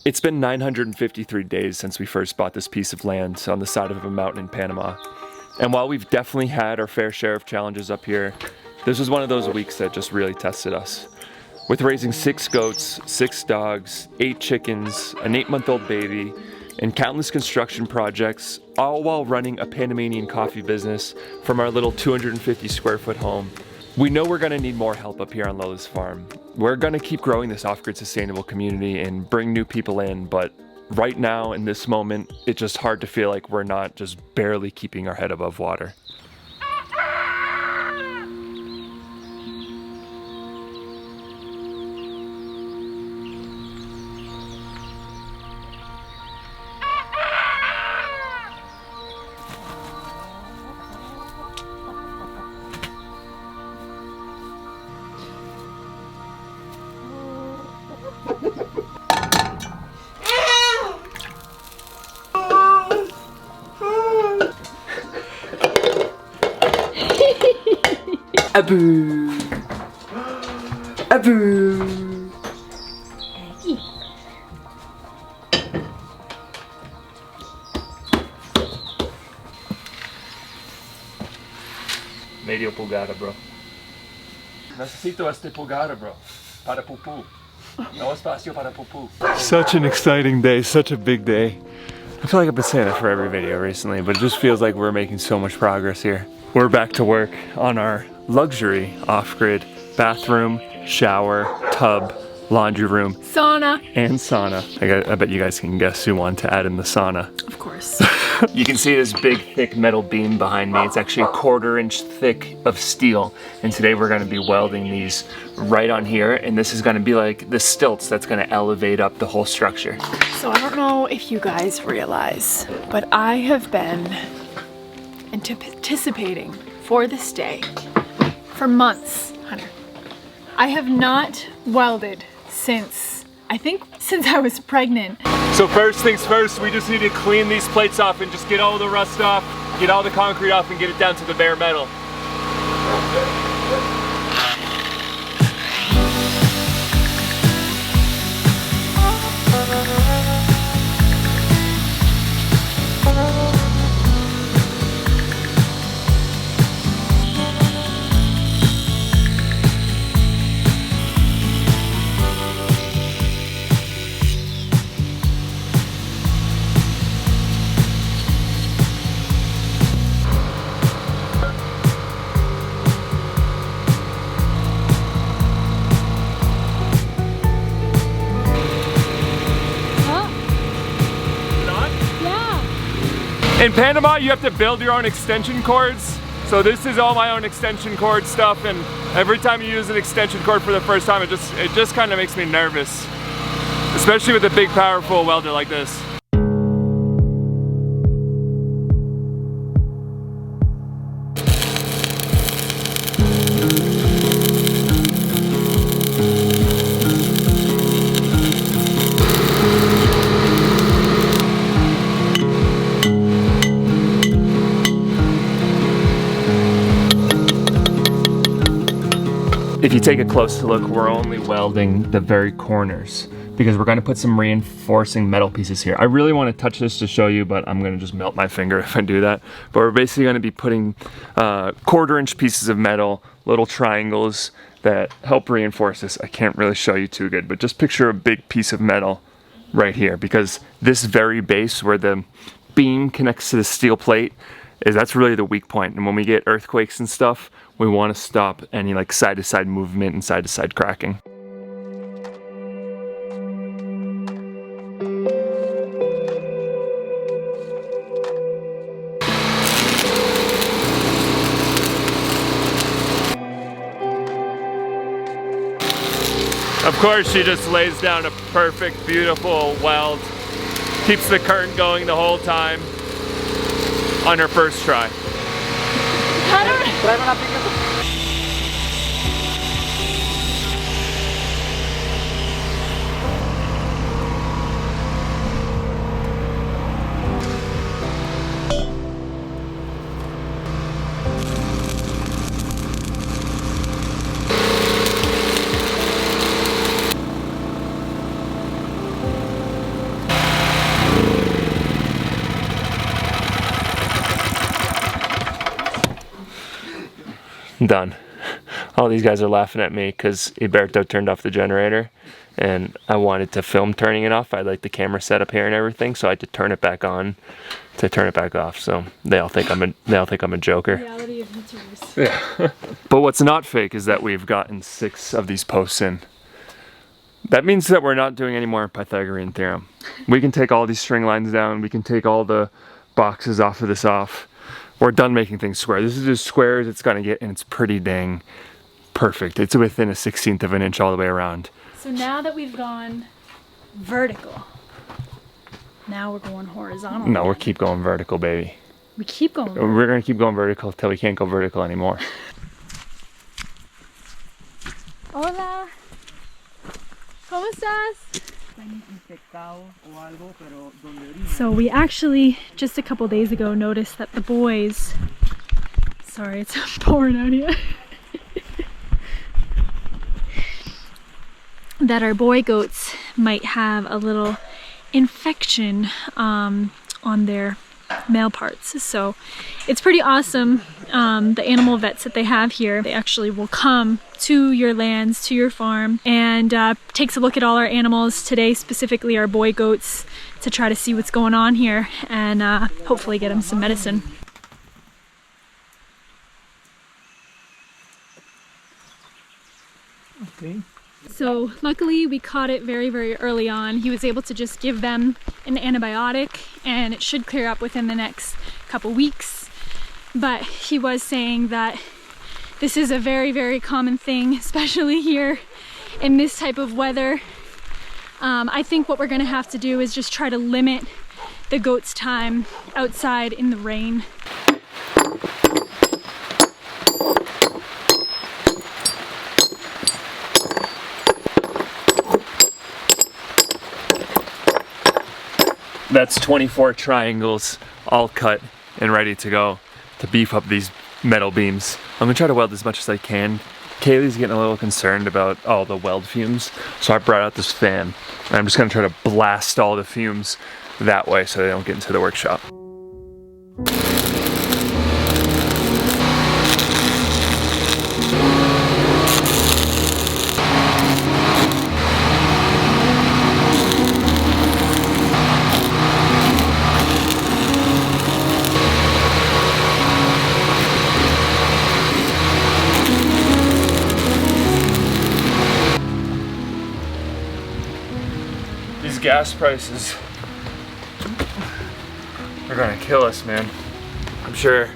It's been 953 days since we first bought this piece of land on the side of a mountain in Panama. And while we've definitely had our fair share of challenges up here, this was one of those weeks that just really tested us. With raising 6 goats, 6 dogs, 8 chickens, an 8-month-old baby, and countless construction projects, all while running a Panamanian coffee business from our little 250 square foot home, we know we're gonna need more help up here on Lola's farm. We're gonna keep growing this off-grid sustainable community and bring new people in, but right now in this moment, it's just hard to feel like we're not just barely keeping our head above water. Abu! Abu! Medio pulgada, bro. Necesito este pulgada, bro. Para pupú. No espacio para pupú. Such an exciting day, such a big day. I feel like I've been saying that for every video recently, but it just feels like we're making so much progress here. We're back to work on our luxury off-grid bathroom, shower, tub, laundry room, Sauna. and sauna. I bet you guys can guess who wanted to add in the sauna. Of course. You can see this big thick metal beam behind me. It's actually a 1/4 inch thick of steel. And today we're gonna be welding these right on here. And this is gonna be like the stilts that's gonna elevate up the whole structure. So I don't know if you guys realize, but I have been anticipating for this day for months, Hunter. I have not welded since I was pregnant. So first things first, we just need to clean these plates off and just get all the rust off, get all the concrete off, and get it down to the bare metal. In Panama, you have to build your own extension cords. So this is all my own extension cord stuff, and every time you use an extension cord for the first time, it just kind of makes me nervous, especially with a big, powerful welder like this. If you take a closer look, we're only welding the very corners because we're gonna put some reinforcing metal pieces here. I really wanna touch this to show you, but I'm gonna just melt my finger if I do that. But we're basically gonna be putting 1/4 inch pieces of metal, little triangles that help reinforce this. I can't really show you too good, but just picture a big piece of metal right here, because this very base where the beam connects to the steel plate, that's really the weak point. And when we get earthquakes and stuff, we want to stop any like side-to-side movement and side-to-side cracking. Of course, she just lays down a perfect, beautiful weld, keeps the current going the whole time on her first try. Done. All these guys are laughing at me because Iberto turned off the generator and I wanted to film turning it off. I had like the camera set up here and everything, so I had to turn it back on to turn it back off. So they all think I'm a joker. Reality of YouTubers. Yeah. But what's not fake is that we've gotten 6 of these posts in. That means that we're not doing any more Pythagorean theorem. We can take all these string lines down. We can take all the boxes off of this off. We're done making things square. This is as square as it's gonna get, and it's pretty dang perfect. It's within a 1/16 of an inch all the way around. So now that we've gone vertical, now we're going horizontal. No, we'll keep going vertical, baby. We keep going vertical. We're gonna keep going vertical until we can't go vertical anymore. Hola. ¿Cómo estás? So we actually, just a couple days ago, noticed that the boys, sorry, it's pouring out here, that our boy goats might have a little infection on their male parts. So it's pretty awesome. The animal vets that they have here, they actually will come to your lands, to your farm, and takes a look at all our animals, today specifically our boy goats, to try to see what's going on here and hopefully get them some medicine. Okay. So luckily we caught it very, very early on. He was able to just give them an antibiotic and it should clear up within the next couple weeks. But he was saying that this is a very, very common thing, especially here in this type of weather. I think what we're gonna have to do is just try to limit the goats' time outside in the rain. That's 24 triangles all cut and ready to go to beef up these metal beams. I'm gonna try to weld as much as I can. Kaylee's getting a little concerned about all the weld fumes, so I brought out this fan and I'm just gonna try to blast all the fumes that way so they don't get into the workshop. These gas prices are gonna kill us, man. I'm sure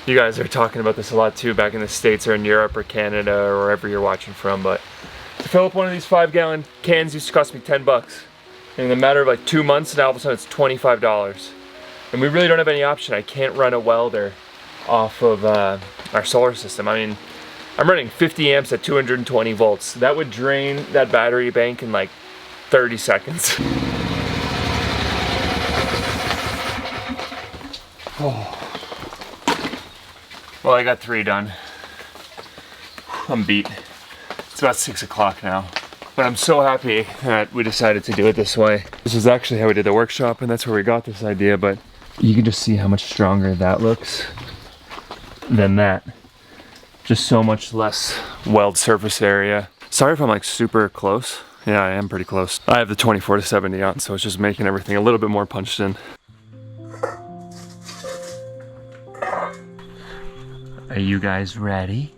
you guys are talking about this a lot too back in the States or in Europe or Canada or wherever you're watching from, but to fill up one of these 5-gallon cans used to cost me 10 bucks. And in a matter of like 2 months, now all of a sudden it's $25. And we really don't have any option. I can't run a welder off of our solar system. I mean, I'm running 50 amps at 220 volts. That would drain that battery bank in like 30 seconds. Oh. Well, I got 3 done. I'm beat. It's about 6 o'clock now. But I'm so happy that we decided to do it this way. This is actually how we did the workshop, and that's where we got this idea, but you can just see how much stronger that looks than that. Just so much less weld surface area. Sorry if I'm like super close. Yeah, I am pretty close. I have the 24 to 70 on, so it's just making everything a little bit more punched in. Are you guys ready?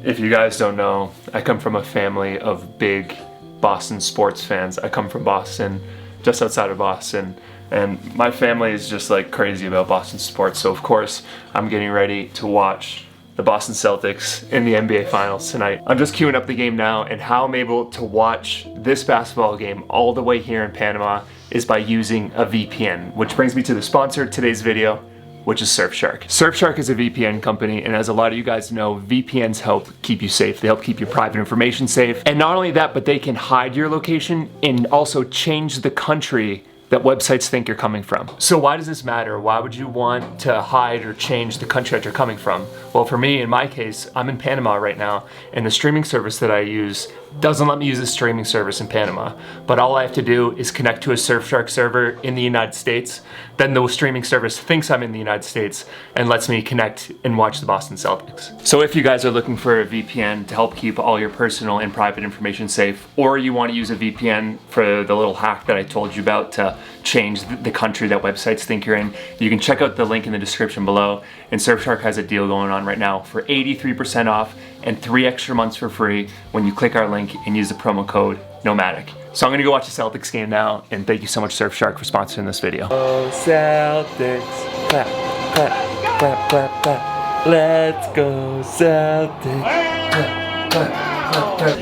If you guys don't know, I come from a family of big Boston sports fans. I come from Boston, just outside of Boston, and my family is just like crazy about Boston sports. So of course, I'm getting ready to watch the Boston Celtics in the NBA Finals tonight. I'm just queuing up the game now, and how I'm able to watch this basketball game all the way here in Panama is by using a VPN, which brings me to the sponsor of today's video, which is Surfshark. Surfshark is a VPN company, and as a lot of you guys know, VPNs help keep you safe. They help keep your private information safe. And not only that, but they can hide your location and also change the country that websites think you're coming from. So why does this matter? Why would you want to hide or change the country that you're coming from? Well, for me, in my case, I'm in Panama right now, and the streaming service that I use doesn't let me use a streaming service in Panama. But all I have to do is connect to a Surfshark server in the United States. Then the streaming service thinks I'm in the United States and lets me connect and watch the Boston Celtics. So if you guys are looking for a VPN to help keep all your personal and private information safe, or you want to use a VPN for the little hack that I told you about to change the country that websites think you're in, you can check out the link in the description below. And Surfshark has a deal going on right now for 83% off and 3 extra months for free when you click our link and use the promo code Nomadic. So I'm gonna go watch the Celtics game now, and thank you so much Surfshark for sponsoring this video. Oh, Celtics, clap, clap, clap, clap, clap. Let's go Celtics, clap, clap, clap, clap.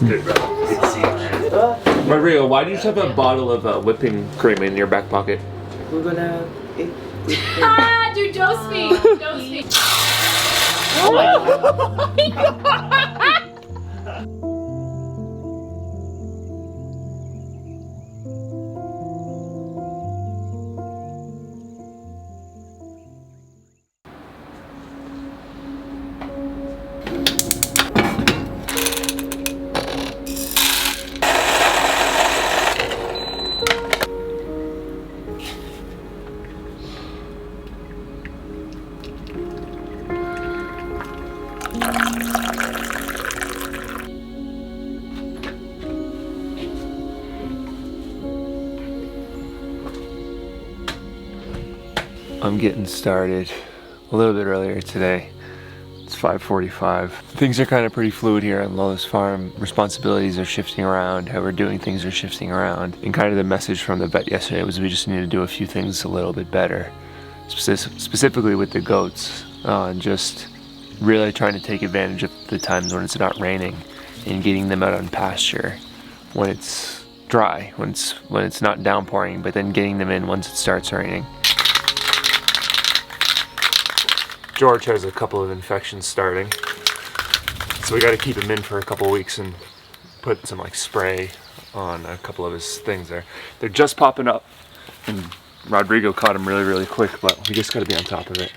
Good, bro. Good to see you. Rodrigo, why do you have a bottle of whipping cream in your back pocket? We're gonna eat. Ah, dude, don't speak. Don't speak. Oh my God. I'm getting started a little bit earlier today. It's 5:45. Things are kind of pretty fluid here on Lola's farm. Responsibilities are shifting around, how we're doing things are shifting around. And kind of the message from the vet yesterday was we just need to do a few things a little bit better. Specifically with the goats, and just really trying to take advantage of the times when it's not raining and getting them out on pasture when it's dry, when it's not downpouring, but then getting them in once it starts raining. George has a couple of infections starting, so we got to keep him in for a couple of weeks and put some like spray on a couple of his things there. They're just popping up, and Rodrigo caught him really, really quick, but we just got to be on top of it.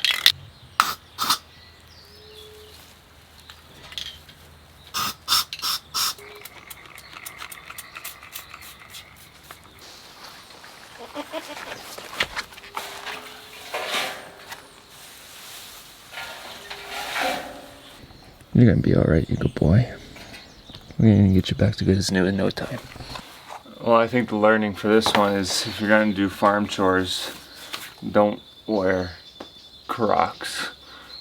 You're gonna be alright, you good boy. We're gonna get you back to good as new in no time. Well, I think the learning for this one is if you're gonna do farm chores, don't wear Crocs.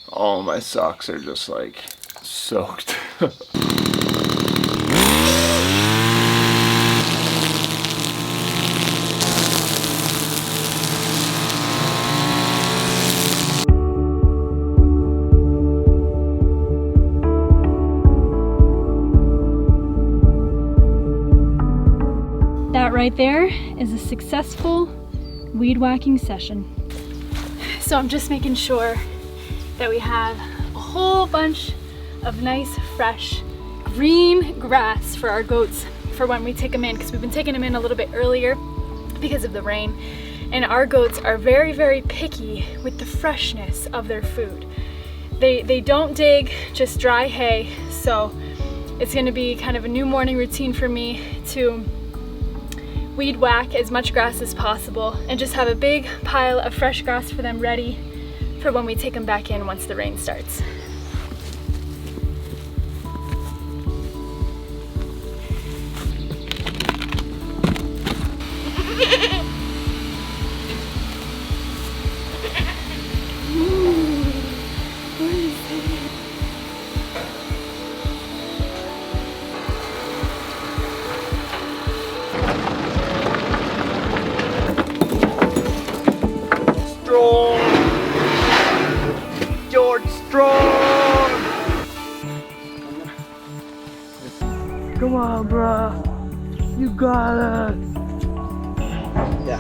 All my socks are just like soaked. That right there is a successful weed whacking session. So I'm just making sure that we have a whole bunch of nice, fresh, green grass for our goats for when we take them in, because we've been taking them in a little bit earlier because of the rain. And our goats are very, very picky with the freshness of their food. They don't dig just dry hay, so it's gonna be kind of a new morning routine for me to weed whack as much grass as possible and just have a big pile of fresh grass for them ready for when we take them back in once the rain starts. George Strong! Come on, bruh. You got it. Yeah.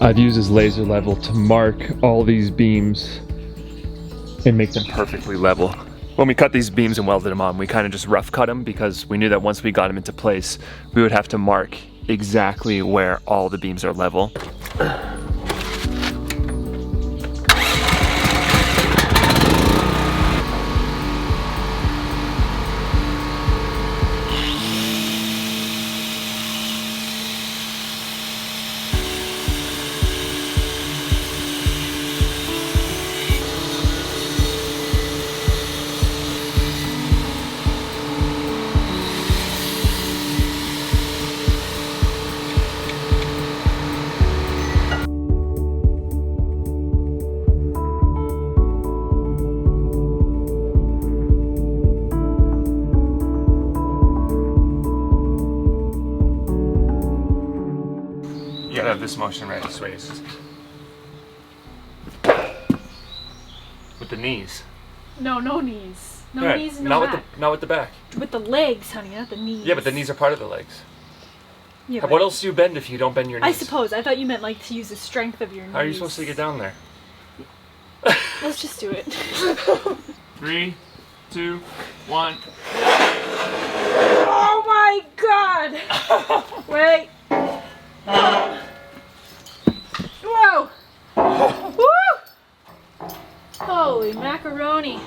I've used this laser level to mark all these beams and make them perfectly level. When we cut these beams and welded them on, we kind of just rough cut them because we knew that once we got them into place, we would have to mark exactly where all the beams are level. You gotta have this motion right, sways. With the knees. No, no knees. No Yeah, knees, no not back. not with the back. With the legs, honey, not the knees. Yeah, but the knees are part of the legs. Yeah, What but else do you bend if you don't bend your knees? I suppose. I thought you meant like to use the strength of your knees. How are you supposed to get down there? Let's just do it. 3, 2, 1. Oh my god! Wait. Whoa! Woo! Holy macaroni.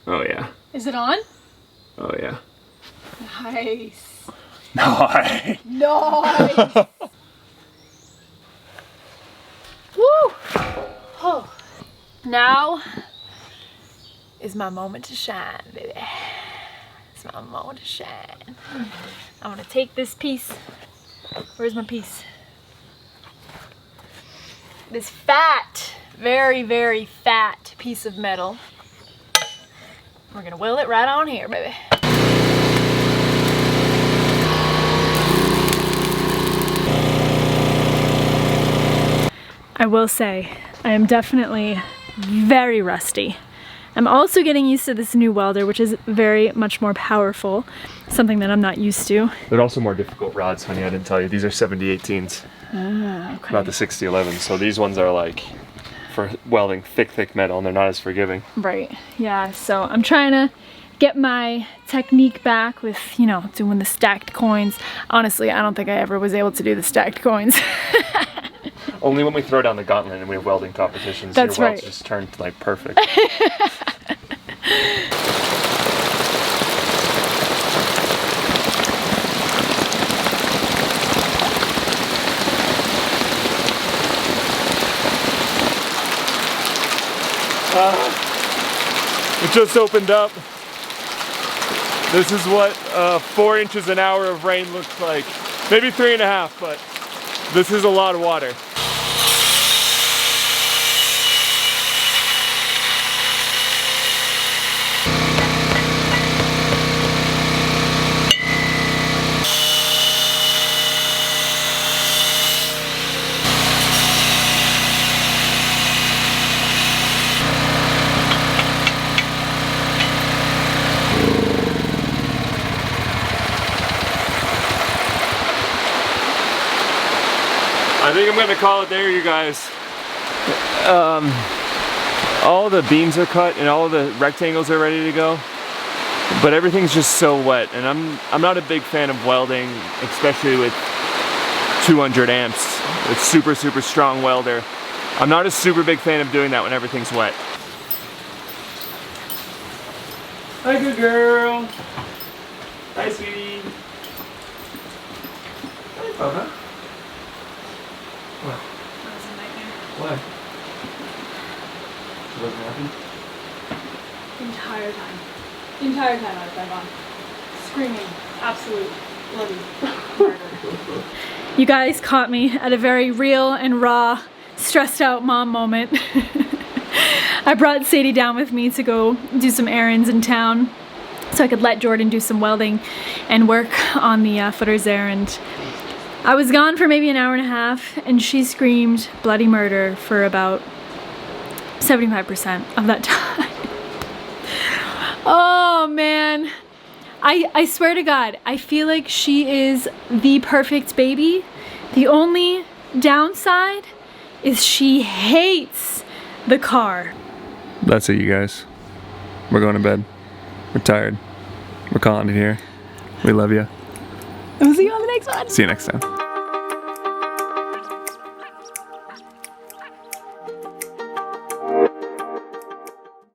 Oh yeah. Is it on? Oh yeah. Nice. Nice. Nice. Woo! Oh. Now is my moment to shine, baby. It's my moment to shine. I'm gonna take this piece. Where's my piece? This fat, very, very fat piece of metal. We're gonna weld it right on here, baby. I will say, I am definitely very rusty. I'm also getting used to this new welder, which is very much more powerful, something that I'm not used to. They're also more difficult rods, honey, I didn't tell you. These are 70/18s, Okay. not the 60/11s. So these ones are like for welding thick metal and they're not as forgiving. Right, yeah, so I'm trying to get my technique back with, you know, doing the stacked coins. Honestly, I don't think I ever was able to do the stacked coins. Only when we throw down the gauntlet and we have welding competitions, That's your welds right. just turn like perfect. It just opened up. This is what 4 inches an hour of rain looks like. Maybe 3.5, but this is a lot of water. I think I'm gonna call it there, you guys. All the beams are cut and all the rectangles are ready to go, but everything's just so wet, and I'm not a big fan of welding, especially with 200 amps. It's super strong welder. I'm not a super big fan of doing that when everything's wet. Hi, good girl. Hi, sweetie. Hi, Papa. What? That was a nightmare. Why? She wasn't happy? The entire time I was like on screaming absolute bloody murder. You guys caught me at a very real and raw, stressed out mom moment. I brought Sadie down with me to go do some errands in town so I could let Jordan do some welding and work on the footers there, and I was gone for maybe an hour and a half and she screamed bloody murder for about 75% of that time. Oh man, I swear to God, I feel like she is the perfect baby. The only downside is she hates the car. That's it, you guys. We're going to bed. We're tired. We're calling it here. We love you. We'll see you on the next one. See you next time.